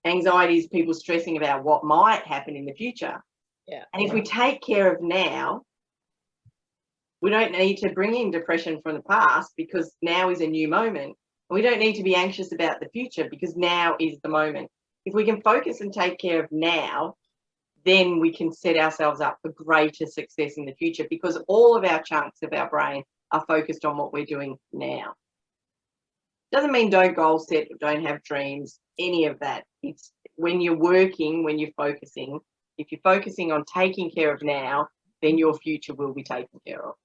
Anxiety is people stressing about what might happen in the future. Yeah. And if we take care of now, we don't need to bring in depression from the past, because now is a new moment. And we don't need to be anxious about the future, because now is the moment. If we can focus and take care of now, then we can set ourselves up for greater success in the future, because all of our chunks of our brain are focused on what we're doing now. Doesn't mean don't goal set, don't have dreams, any of that. It's when you're working, when you're focusing, if you're focusing on taking care of now, then your future will be taken care of.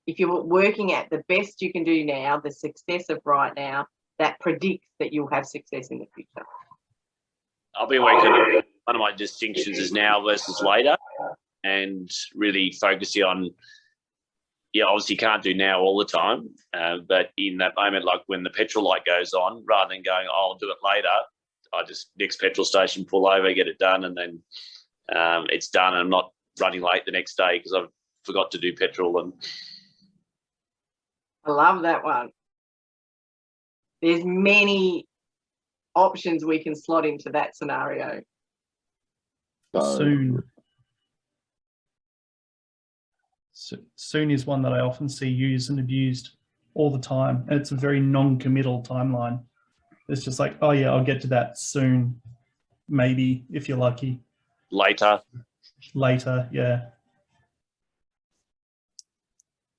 If you're working at the best you can do now, the success of right now, that predicts that you'll have success in the future. I'll be working. One of my distinctions is now versus later, and really focusing on, obviously you can't do now all the time, but in that moment, like when the petrol light goes on, rather than going, oh, I'll do it later, I just next petrol station, pull over, get it done, and then it's done, and I'm not running late the next day because I've forgot to do petrol. And I love that one. There's many options we can slot into that scenario. Soon. Soon is one that I often see used and abused all the time. And it's a very non-committal timeline. It's just like, oh yeah, I'll get to that soon. Maybe, if you're lucky. Later, yeah.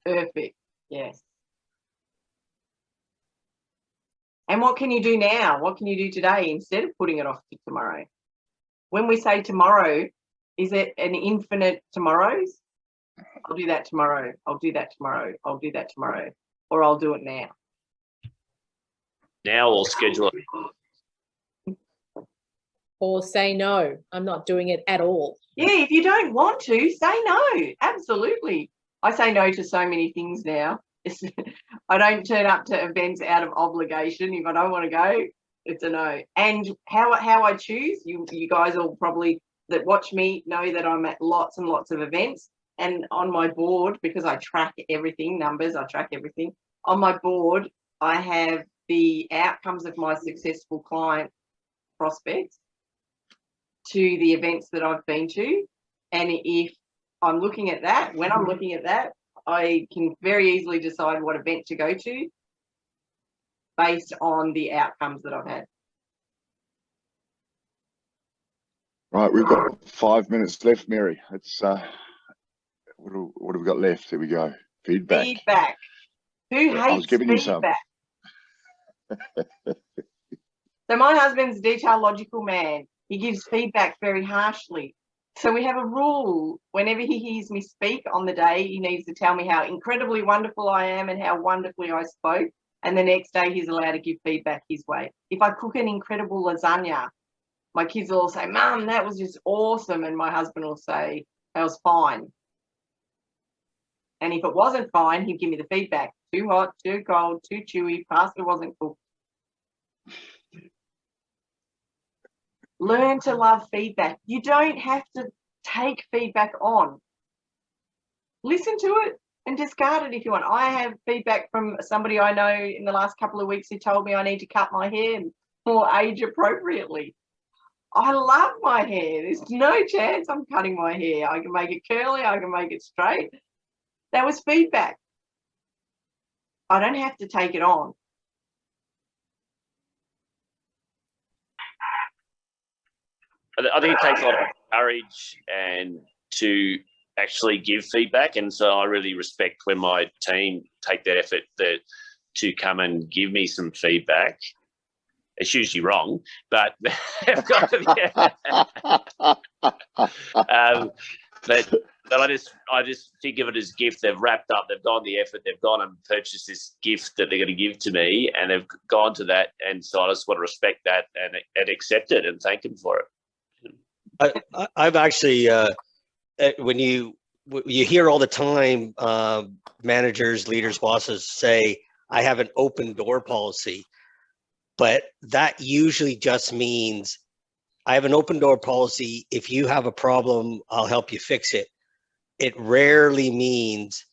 Perfect, yes. And what can you do now? What can you do today instead of putting it off to tomorrow? When we say tomorrow, is it an infinite tomorrows? I'll do that tomorrow. I'll do that tomorrow. I'll do that tomorrow. Or I'll do it now. Now or schedule it. Or say no, I'm not doing it at all. Yeah, if you don't want to, say no. Absolutely. I say no to so many things now. I don't turn up to events out of obligation. If I don't want to go, it's a no. And how I choose, you guys all probably that watch me know that I'm at lots and lots of events. And on my board, because I track everything, numbers, I track everything. On my board, I have the outcomes of my successful client prospects to the events that I've been to. And if I'm looking at that, when I'm looking at that, I can very easily decide what event to go to based on the outcomes that I've had. Right, we've got 5 minutes left, Mary. It's what have we got left? Here we go. Feedback. Feedback. Who hates I was giving feedback? you some. So my husband's a detail logical man. He gives feedback very harshly. So we have a rule: whenever he hears me speak on the day, he needs to tell me how incredibly wonderful I am and how wonderfully I spoke. And the next day he's allowed to give feedback his way. If I cook an incredible lasagna, my kids will all say, Mum, that was just awesome. And my husband will say, that was fine. And if it wasn't fine, he'd give me the feedback. Too hot, too cold, too chewy, pasta wasn't cooked. Learn to love feedback. You don't have to take feedback on. Listen to it and discard it if you want. I have feedback from somebody I know in the last couple of weeks who told me I need to cut my hair more age appropriately. I love my hair. There's no chance I'm cutting my hair. I can make it curly. I can make it straight. That was feedback. I don't have to take it on. I think it takes a lot of courage and to actually give feedback, and so I really respect when my team take that effort to come and give me some feedback. It's usually wrong, but they've got to but I just think of it as gift. They've wrapped up, they've gone the effort, they've gone and purchased this gift that they're going to give to me, and they've gone to that, and so I just want to respect that and accept it and thank them for it. I've actually, when you hear all the time, managers, leaders, bosses say, I have an open door policy, but that usually just means I have an open door policy. If you have a problem, I'll help you fix it. It rarely means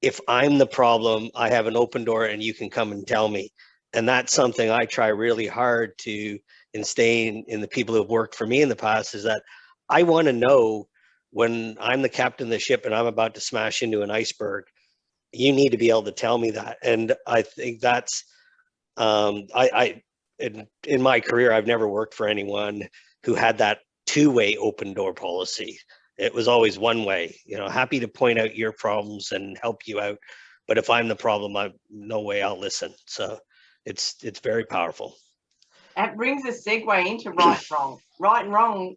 if I'm the problem, I have an open door and you can come and tell me. And that's something I try really hard to in staying in the people who have worked for me in the past is that I want to know when I'm the captain of the ship and I'm about to smash into an iceberg, you need to be able to tell me that. And I think that's, in my career, I've never worked for anyone who had that two-way open door policy. It was always one way, you know, happy to point out your problems and help you out. But if I'm the problem, no way I'll listen. So it's very powerful. That brings a segue into right and wrong. Right and wrong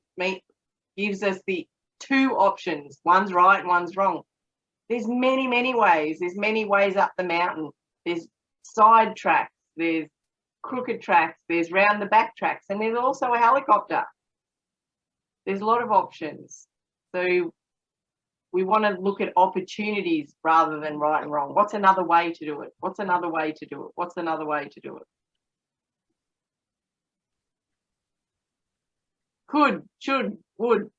gives us the two options. One's right, one's wrong. There's many, many ways. There's many ways up the mountain. There's side tracks. There's crooked tracks. There's round the back tracks. And there's also a helicopter. There's a lot of options. So we want to look at opportunities rather than right and wrong. What's another way to do it? What's another way to do it? What's another way to do it? Could, should, would.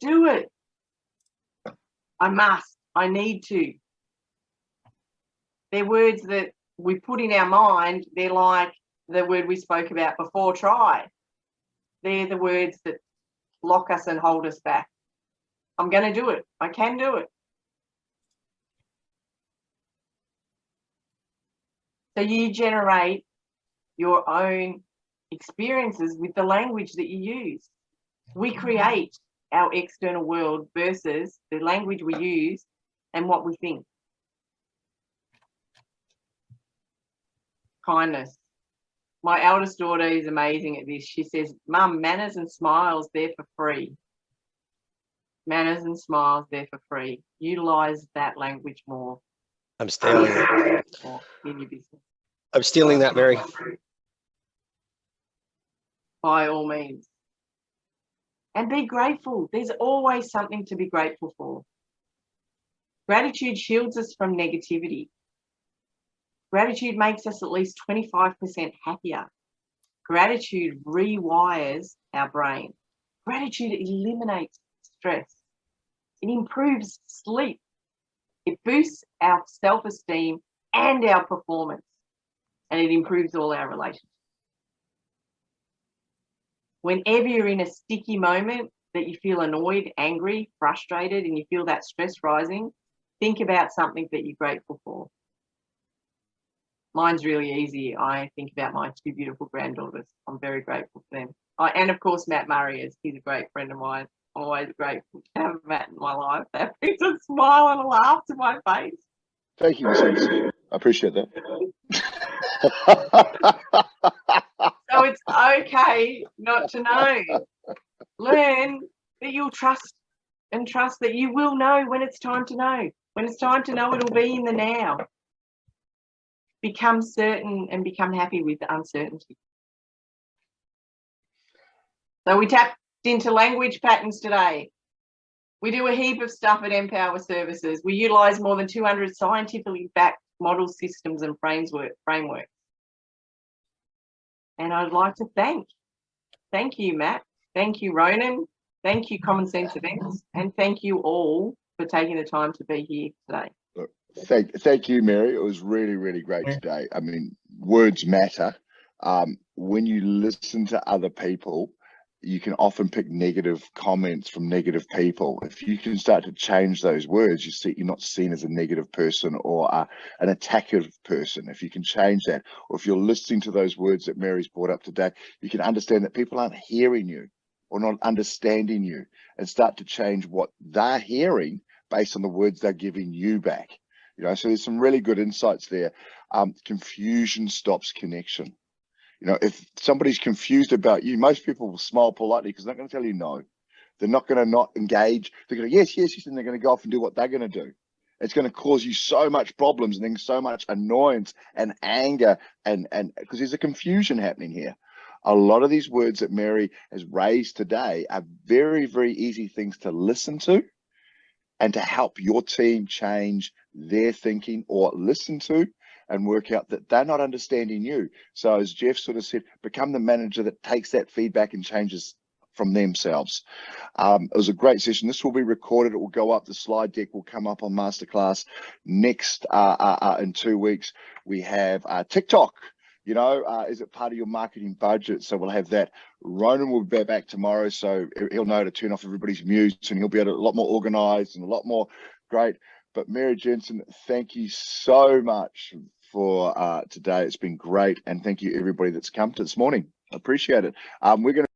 Do it. I must. I need to. They're words that we put in our mind. They're like the word we spoke about before, try. They're the words that lock us and hold us back. I'm going to do it. I can do it. So you generate your own experiences with the language that you use. We create our external world versus the language we use and what we think. Kindness. My eldest daughter is amazing at this. She says, Mum, manners and smiles, they're for free. Manners and smiles, they're for free. Utilize that language more. I'm stealing it. In your business. I'm stealing that, Mary. By all means. And be grateful. There's always something to be grateful for. Gratitude shields us from negativity. Gratitude makes us at least 25% happier. Gratitude rewires our brain. Gratitude eliminates stress. It improves sleep. It boosts our self-esteem and our performance. And it improves all our relationships. Whenever you're in a sticky moment that you feel annoyed, angry, frustrated, and you feel that stress rising, think about something that you're grateful for. Mine's really easy. I think about my two beautiful granddaughters. I'm very grateful for them. And of course, Matt Murray is. He's a great friend of mine. I'm always grateful to have Matt in my life. That brings a smile and a laugh to my face. Thank you, Miss Anderson. I appreciate that. So it's okay not to know. Learn that you'll trust and trust that you will know when it's time to know. When it's time to know, it'll be in the now. Become certain and become happy with the uncertainty. So we tapped into language patterns today. We do a heap of stuff at Empower Services. We utilise more than 200 scientifically backed model systems and frameworks. And I'd like to thank you, Matt. Thank you, Ronan. Thank you, Common Sense Events. And thank you all for taking the time to be here today. Thank you, Mary. It was really, really great today. I mean, words matter. When you listen to other people, you can often pick negative comments from negative people. If you can start to change those words, you're not seen as a negative person or an attacker person. If you can change that, or if you're listening to those words that Mary's brought up today, you can understand that people aren't hearing you or not understanding you, and start to change what they're hearing based on the words they're giving you back. You know, so there's some really good insights there. Confusion stops connection. You know, if somebody's confused about you, most people will smile politely because they're not going to tell you no. They're not going to not engage. They're going to, yes, and they're going to go off and do what they're going to do. It's going to cause you so much problems and then so much annoyance and anger, and because there's a confusion happening here. A lot of these words that Mary has raised today are very, very easy things to listen to and to help your team change their thinking, or listen to and work out that they're not understanding you. So as Jeff sort of said, become the manager that takes that feedback and changes from themselves. It was a great session. This will be recorded. It will go up. The slide deck will come up on Masterclass next in 2 weeks. We have TikTok. You know, is it part of your marketing budget? So we'll have that. Ronan will be back tomorrow, so he'll know to turn off everybody's mute, and he'll be a lot more organized and a lot more great. But Mary Jensen, thank you so much for today. It's been great, and thank you everybody that's come to this morning. I appreciate it. We're going to